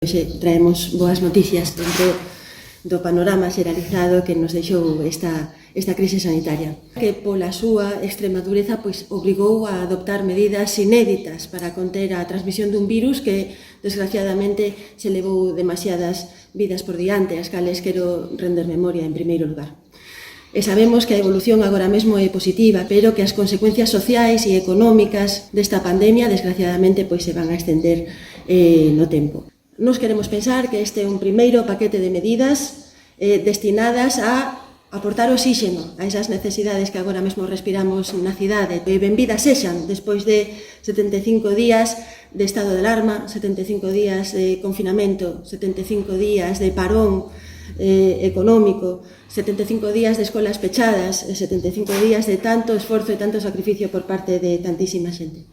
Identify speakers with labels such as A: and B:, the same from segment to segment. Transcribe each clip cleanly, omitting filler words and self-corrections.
A: Hoxe traemos boas noticias dentro do panorama xeralizado que nos deixou esta crise sanitaria, que pola súa extrema dureza obrigou a adoptar medidas inéditas para conter a transmisión dun virus que, desgraciadamente, se levou demasiadas vidas por diante, as cales quero render memoria en primeiro lugar. E sabemos que a evolución agora mesmo é positiva, pero que as consecuencias sociais e económicas desta pandemia, desgraciadamente, se van a estender no tempo. Nos queremos pensar que este é un primeiro paquete de medidas destinadas a aportar oxígeno a esas necesidades que agora mesmo respiramos na cidade. Benvidas sexan, despois de 75 días de estado de alarma, 75 días de confinamento, 75 días de parón económico, 75 días de escolas pechadas, 75 días de tanto esforzo e tanto sacrificio por parte de tantísima xente.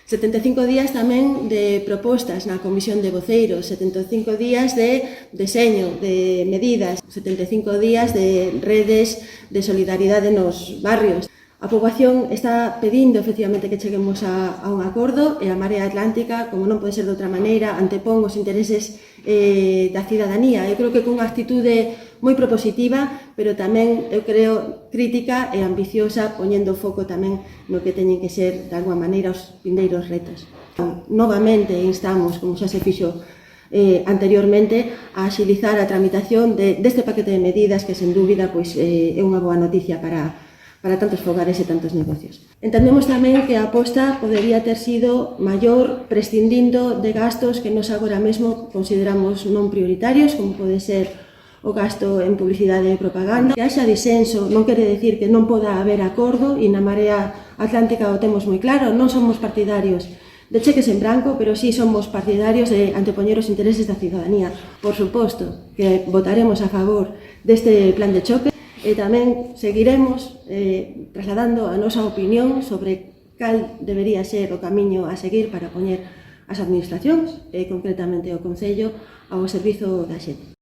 A: 75 días tamén de propostas na Comisión de Voceiros, 75 días de deseño de medidas, 75 días de redes de solidaridade nos barrios. A poboación está pedindo, efectivamente, que cheguemos a un acordo e a Marea Atlántica, como non pode ser de outra maneira, antepón os intereses da cidadanía. Eu creo que cunha actitude moi propositiva, pero tamén, eu creo, crítica e ambiciosa, poñendo foco tamén no que teñen que ser, de alguma maneira, os vindeiros retos. Novamente instamos, como xa se fixo anteriormente, a axilizar a tramitación deste paquete de medidas que, sen dúbida, é unha boa noticia para tantos fogares e tantos negocios. Entendemos tamén que a aposta podería ter sido maior prescindindo de gastos que nos agora mesmo consideramos non prioritarios, como pode ser o gasto en publicidade e propaganda. Que haxa disenso non quere decir que non poda haber acordo, e na Marea Atlántica o temos moi claro, non somos partidarios de cheques en branco, pero sí somos partidarios de antepoñer os intereses da cidadanía. Por suposto que votaremos a favor deste plan de choque, e tamén seguiremos trasladando a nosa opinión sobre cal debería ser o camiño a seguir para poñer as administracións, e concretamente o Concello, ao servizo da xente.